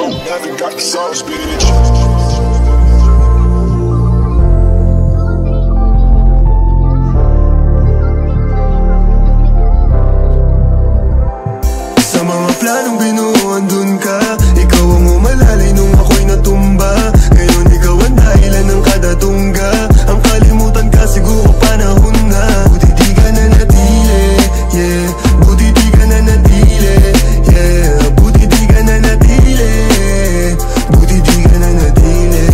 Haven't got the sauce, bitch. Sa mga planong binuo, andun ka. Ikaw ang umalalay nung ako'y natumba. Ngayon ikaw ang dahilan ng kada tungga. Ang kalimutan ka siguro panahon na. Buti di ka na natili, yeah. Buti di ka na natili, yeah. Buti di ka na natili, buti di ka na natili,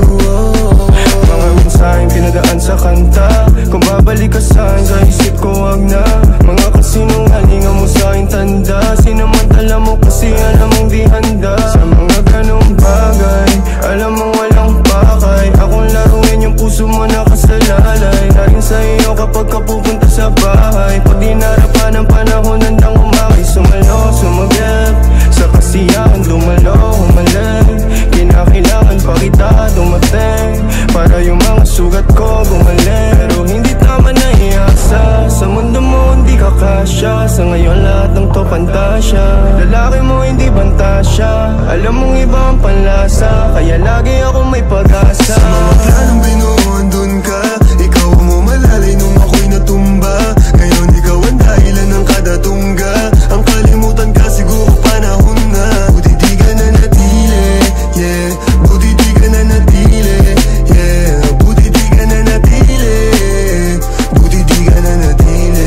oh. Mga mensaheng pinadaan sa kanta. Kung babalik ka sa'kin, sa isip ko wag na. Mga kasinungalingan mo sa'king tanda. Sinamantala mo kasi alam mong di handa. Sa mga ganong bagay, alam mong walang pakay. Akong laruin yung puso mo nakasalalay. Na rin sa iyo kapag ka pupunta sa bahay. Pag di narapan ng panahon, handang umakay. Sumalo, sumagap, sa kasiyahan dumalo, humalag. Kinakailangan pa kita dumating para yung mga sugat ko gumaling. Pero hindi tama na iasa. Sa mundo mo hindi ka kasya. Sa ngayon lahat ng to pantasya. Lalaki mo hindi bantasya. Alam mong iba ang panlasa. Kaya lagi ako may pag-asa. Sa mga planong binuo, andun ka. Ikaw ang umalalay nung ako'y natumba. Ngayon ikaw ang dahilan ng kada tungga. Ang kalimutan ka siguro panahon na. Buti di ka na natili, yeah. Buti di ka na natili, yeah. Buti di ka na natili, buti di ka na natili,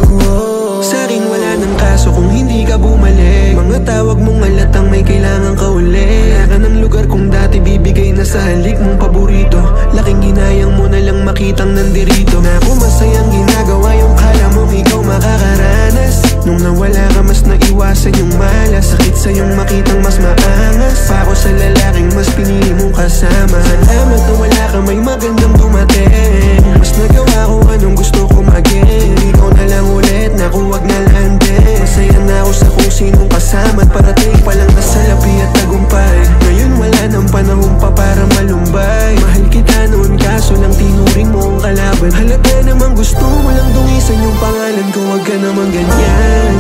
oh. Sa'kin wala nang kaso kung hindi ka bumalik. Mga tawag mong halatang may kailangan ka uli. Wala ka ng lugar kung dati bibigay na sa halik mong paborito. Laking ginayang mo na lang makitang nandirito. Na kung masayang ginagawa yung kala mong ikaw makakaranas. Nung nawala ka mas naiwasan yung malas. Sakit sa'yong makitang mas maangas. Pa ako sa lalaking mas pinili mong kasama. Salamat na wala ka may magandang dumating. Mas nagawa ko anong gusto ko maging. Ikaw na lang ulit na kuwag na landing. Masaya na ako sa kung sinong kasama. At parating pa lang na salapi at tagumpay. Ngayon wala nang panahon pa para malumbay. Mahal kita noon kaso lang tinuring mo ang kalaban. Halata namang gusto mo lang dungisan yung pangalan ko. Wag ka naman ganyan.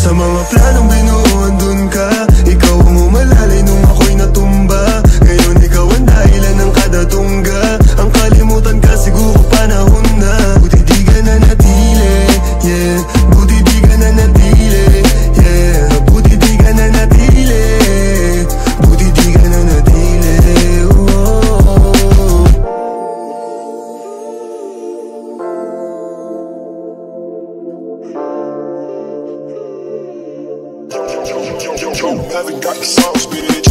Sa mga planong binuo, andun ka. Ikaw ang umalalay nung ako'y natumba. Ngayon ikaw ang dahilan ng kada tungga. Ang kalimutan ka siguro panahon na. Buti di ka na natili, yeah. Buti di ka na natili, yeah. Buti di ka na natili, buti di ka na natili, oh. Haven't got the sauce, bitch.